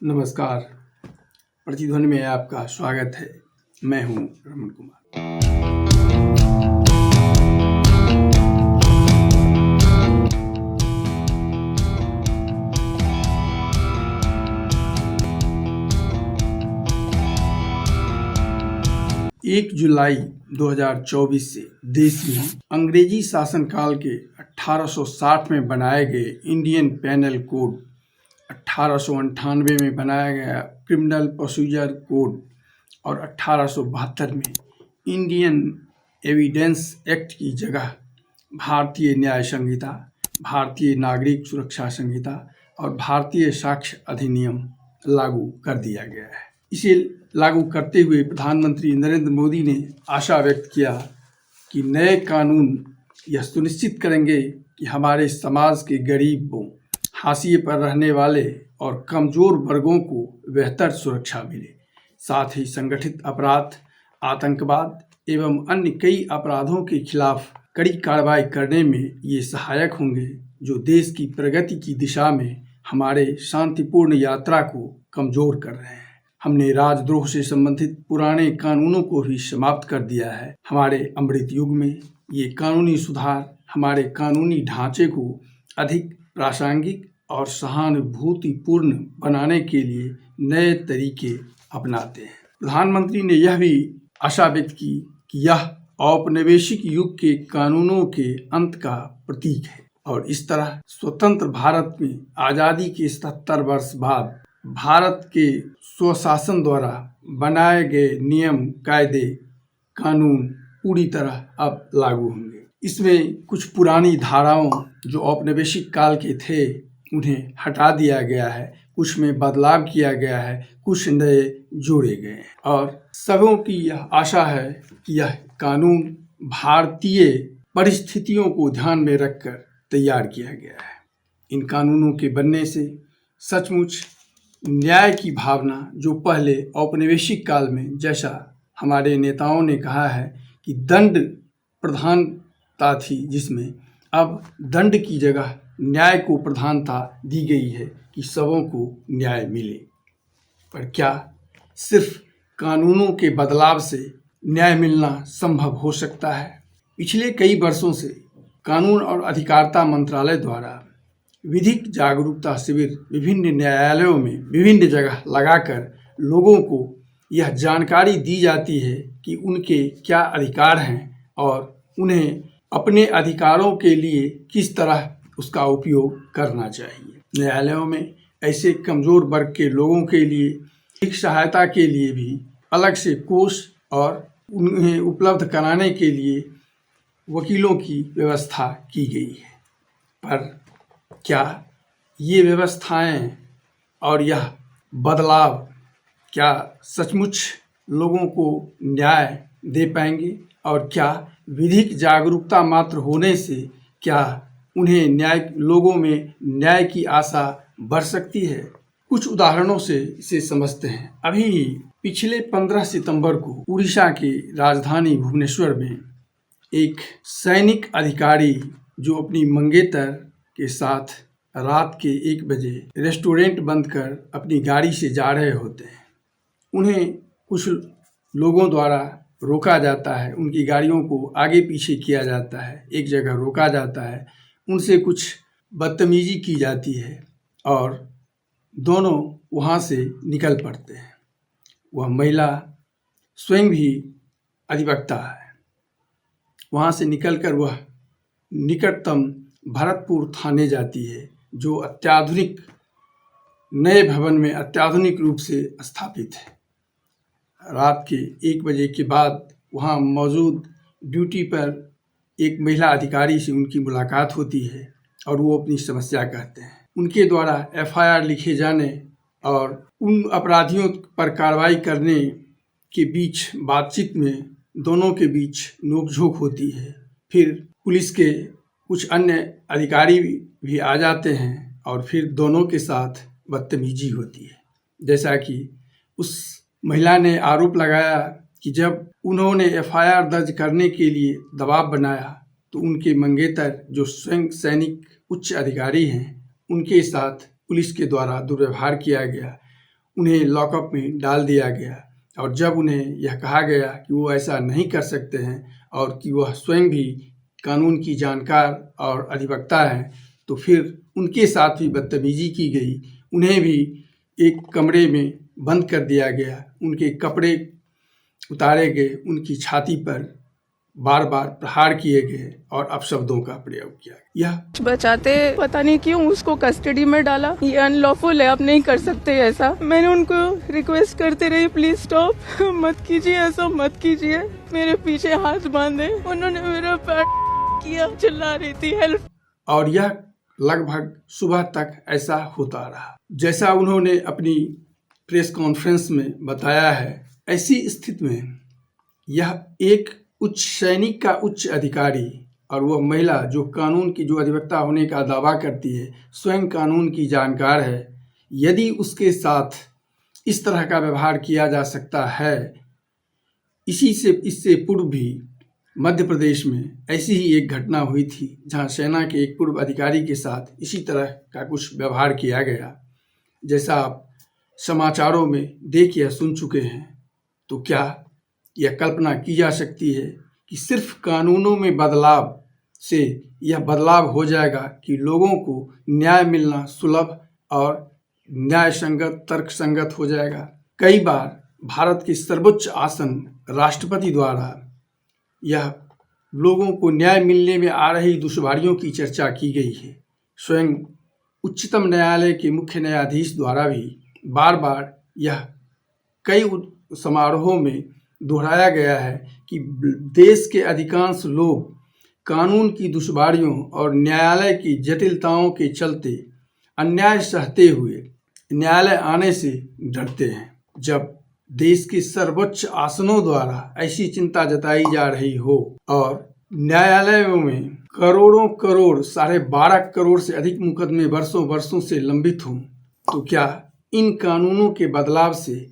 नमस्कार। प्रतिध्वनि में आपका स्वागत है। मैं हूं रमन कुमार। 1 जुलाई 2024 से देश में अंग्रेजी शासनकाल के 1860 में बनाए गए इंडियन पेनल कोड, 1898 में बनाया गया क्रिमिनल प्रोसीजर कोड और 1872 में इंडियन एविडेंस एक्ट की जगह भारतीय न्याय संहिता, भारतीय नागरिक सुरक्षा संहिता और भारतीय साक्ष्य अधिनियम लागू कर दिया गया है। इसे लागू करते हुए प्रधानमंत्री नरेंद्र मोदी ने आशा व्यक्त किया कि नए कानून यह सुनिश्चित करेंगे कि हमारे समाज के गरीबों, हाशिए पर रहने वाले और कमज़ोर वर्गों को बेहतर सुरक्षा मिले। साथ ही संगठित अपराध, आतंकवाद एवं अन्य कई अपराधों के खिलाफ कड़ी कार्रवाई करने में ये सहायक होंगे, जो देश की प्रगति की दिशा में हमारे शांतिपूर्ण यात्रा को कमज़ोर कर रहे हैं। हमने राजद्रोह से संबंधित पुराने कानूनों को भी समाप्त कर दिया है। हमारे अमृत युग में ये कानूनी सुधार हमारे कानूनी ढांचे को अधिक प्रासंगिक और सहानुभूतिपूर्ण बनाने के लिए नए तरीके अपनाते हैं। प्रधानमंत्री ने यह भी आशा व्यक्त की कि यह औपनिवेशिक युग के कानूनों के अंत का प्रतीक है और इस तरह स्वतंत्र भारत में आज़ादी के 77 वर्ष बाद भारत के स्वशासन द्वारा बनाए गए नियम, कायदे, कानून पूरी तरह अब लागू होंगे। इसमें कुछ पुरानी धाराओं जो औपनिवेशिक काल के थे उन्हें हटा दिया गया है, कुछ में बदलाव किया गया है, कुछ नए जोड़े गए हैं और सबों की यह आशा है कि यह कानून भारतीय परिस्थितियों को ध्यान में रखकर तैयार किया गया है। इन कानूनों के बनने से सचमुच न्याय की भावना, जो पहले औपनिवेशिक काल में, जैसा हमारे नेताओं ने कहा है कि दंड प्रधानता थी, जिसमें अब दंड की जगह न्याय को प्रधानता दी गई है कि सबों को न्याय मिले। पर क्या सिर्फ कानूनों के बदलाव से न्याय मिलना संभव हो सकता है? पिछले कई वर्षों से कानून और अधिकारिता मंत्रालय द्वारा विधिक जागरूकता शिविर विभिन्न न्यायालयों में विभिन्न जगह लगाकर लोगों को यह जानकारी दी जाती है कि उनके क्या अधिकार हैं और उन्हें अपने अधिकारों के लिए किस तरह उसका उपयोग करना चाहिए। न्यायालयों में ऐसे कमज़ोर वर्ग के लोगों के लिए एक सहायता के लिए भी अलग से कोष और उन्हें उपलब्ध कराने के लिए वकीलों की व्यवस्था की गई है। पर क्या ये व्यवस्थाएं और यह बदलाव क्या सचमुच लोगों को न्याय दे पाएंगे? और क्या विधिक जागरूकता मात्र होने से क्या उन्हें लोगों में न्याय की आशा बढ़ सकती है? कुछ उदाहरणों से इसे समझते हैं। अभी पिछले 15 सितंबर को उड़ीसा की राजधानी भुवनेश्वर में एक सैनिक अधिकारी जो अपनी मंगेतर के साथ रात के 1 बजे रेस्टोरेंट बंद कर अपनी गाड़ी से जा रहे होते हैं, उन्हें कुछ लोगों द्वारा रोका जाता है, उनकी गाड़ियों को आगे पीछे किया जाता है, एक जगह रोका जाता है, उनसे कुछ बदतमीजी की जाती है और दोनों वहाँ से निकल पड़ते हैं। वह महिला स्वयं भी अधिवक्ता है। वहाँ से निकलकर वह निकटतम भरतपुर थाने जाती है, जो अत्याधुनिक नए भवन में अत्याधुनिक रूप से स्थापित है। रात के 1 बजे के बाद वहाँ मौजूद ड्यूटी पर एक महिला अधिकारी से उनकी मुलाकात होती है और वो अपनी समस्या कहते हैं। उनके द्वारा FIR लिखे जाने और उन अपराधियों पर कार्रवाई करने के बीच बातचीत में दोनों के बीच नोकझोंक होती है। फिर पुलिस के कुछ अन्य अधिकारी भी आ जाते हैं और फिर दोनों के साथ बदतमीजी होती है। जैसा कि उस महिला ने आरोप लगाया कि जब उन्होंने FIR दर्ज करने के लिए दबाव बनाया तो उनके मंगेतर, जो स्वयं सैनिक उच्च अधिकारी हैं, उनके साथ पुलिस के द्वारा दुर्व्यवहार किया गया उन्हें लॉकअप में डाल दिया गया। और जब उन्हें यह कहा गया कि वो ऐसा नहीं कर सकते हैं और कि वह स्वयं भी कानून की जानकार और अधिवक्ता हैं, तो फिर उनके साथ भी बदतमीजी की गई। उन्हें भी एक कमरे में बंद कर दिया गया, उनके कपड़े उतारे गए, उनकी छाती पर बार बार प्रहार किए गए और अपशब्दों का प्रयोग किया गया। यह बचाते पता नहीं क्यों उसको कस्टडी में डाला। ये अनलॉफुल है, आप नहीं कर सकते ऐसा। मैंने उनको रिक्वेस्ट करते रही, प्लीज स्टॉप, मत कीजिए ऐसा, मत कीजिए। मेरे पीछे हाथ बांधे, उन्होंने मेरा पैर किया, चिल्ला रही थी हेल्प। और यह लगभग सुबह तक ऐसा होता रहा। जैसा उन्होंने अपनी प्रेस कॉन्फ्रेंस में बताया है, ऐसी स्थिति में यह एक उच्च सैनिक का उच्च अधिकारी और वह महिला जो कानून की जो अधिवक्ता होने का दावा करती है, स्वयं कानून की जानकार है, यदि उसके साथ इस तरह का व्यवहार किया जा सकता है। इससे पूर्व भी मध्य प्रदेश में ऐसी ही एक घटना हुई थी जहां सेना के एक पूर्व अधिकारी के साथ इसी तरह का कुछ व्यवहार किया गया, जैसा आप समाचारों में देख या सुन चुके हैं। तो क्या यह कल्पना की जा सकती है कि सिर्फ कानूनों में बदलाव से यह बदलाव हो जाएगा कि लोगों को न्याय मिलना सुलभ और न्याय संगत तर्क संगत हो जाएगा। कई बार भारत के सर्वोच्च आसन राष्ट्रपति द्वारा यह लोगों को न्याय मिलने में आ रही दुश्वारियों की चर्चा की गई है। स्वयं उच्चतम न्यायालय के मुख्य न्यायाधीश द्वारा भी बार बार यह कई समारोहों में दोहराया गया है कि देश के अधिकांश लोग कानून की दुश्वारियों और न्यायालय की जटिलताओं के चलते अन्याय सहते हुए न्यायालय आने से डरते हैं। जब देश के सर्वोच्च आसनों द्वारा ऐसी चिंता जताई जा रही हो और न्यायालयों में करोड़ों करोड़ 12.5 करोड़ से अधिक मुकदमे वर्षों से लंबित हों, तो क्या इन कानूनों के बदलाव से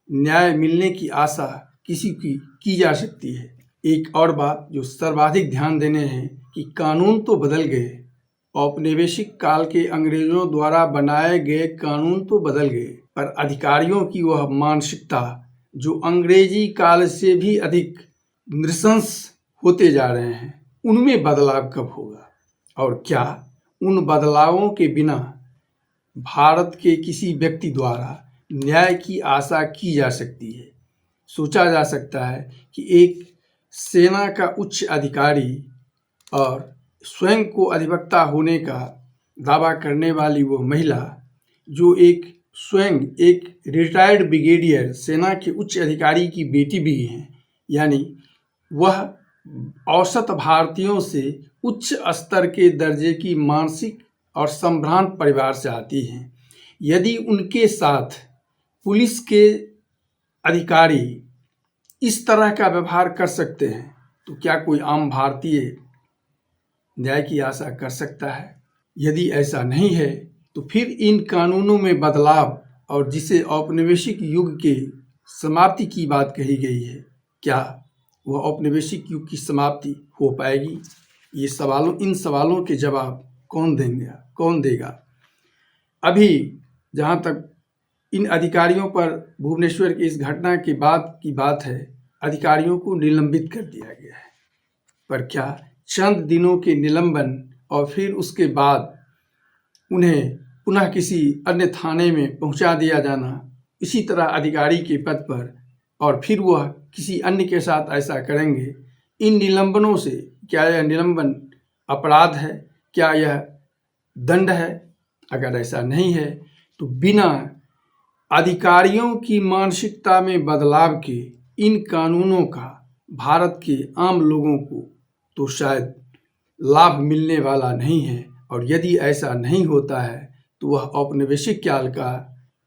न्याय मिलने की आशा किसी की जा सकती है? एक और बात जो सर्वाधिक ध्यान देने हैं कि कानून तो बदल गए, औपनिवेशिक काल के अंग्रेजों द्वारा बनाए गए कानून तो बदल गए, पर अधिकारियों की वह मानसिकता जो अंग्रेजी काल से भी अधिक नृशंस होते जा रहे हैं, उनमें बदलाव कब होगा? और क्या उन बदलावों के बिना भारत के किसी व्यक्ति द्वारा न्याय की आशा की जा सकती है? सोचा जा सकता है कि एक सेना का उच्च अधिकारी और स्वयं को अधिवक्ता होने का दावा करने वाली वो महिला जो स्वयं एक रिटायर्ड ब्रिगेडियर सेना के उच्च अधिकारी की बेटी भी हैं, यानी वह औसत भारतीयों से उच्च स्तर के दर्जे की मानसिक और संभ्रांत परिवार से आती हैं। यदि उनके साथ पुलिस के अधिकारी इस तरह का व्यवहार कर सकते हैं, तो क्या कोई आम भारतीय न्याय की आशा कर सकता है? यदि ऐसा नहीं है तो फिर इन कानूनों में बदलाव और जिसे औपनिवेशिक युग के समाप्ति की बात कही गई है, क्या वह औपनिवेशिक युग की समाप्ति हो पाएगी? इन सवालों के जवाब कौन देगा? अभी जहाँ तक इन अधिकारियों पर भुवनेश्वर की इस घटना के बाद की बात है, अधिकारियों को निलंबित कर दिया गया है। पर क्या चंद दिनों के निलंबन और फिर उसके बाद उन्हें पुनः किसी अन्य थाने में पहुंचा दिया जाना इसी तरह अधिकारी के पद पर, और फिर वह किसी अन्य के साथ ऐसा करेंगे? इन निलंबनों से क्या यह निलंबन अपराध है? क्या यह दंड है? अगर ऐसा नहीं है तो बिना अधिकारियों की मानसिकता में बदलाव के इन कानूनों का भारत के आम लोगों को तो शायद लाभ मिलने वाला नहीं है। और यदि ऐसा नहीं होता है तो वह औपनिवेशिक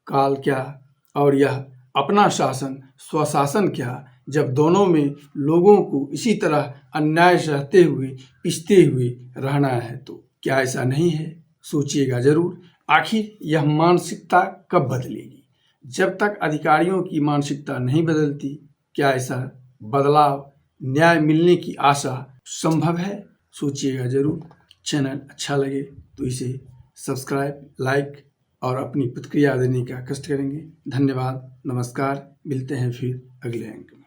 काल क्या और यह अपना शासन स्वशासन क्या, जब दोनों में लोगों को इसी तरह अन्याय सहते हुए पिसते हुए रहना है? तो क्या ऐसा नहीं है? सोचिएगा जरूर। आखिर यह मानसिकता कब बदलेगी? जब तक अधिकारियों की मानसिकता नहीं बदलती, क्या ऐसा बदलाव न्याय मिलने की आशा संभव है? सोचिएगा जरूर। चैनल अच्छा लगे तो इसे सब्सक्राइब, लाइक और अपनी प्रतिक्रिया देने का कष्ट करेंगे। धन्यवाद, नमस्कार, मिलते हैं फिर अगले अंक में।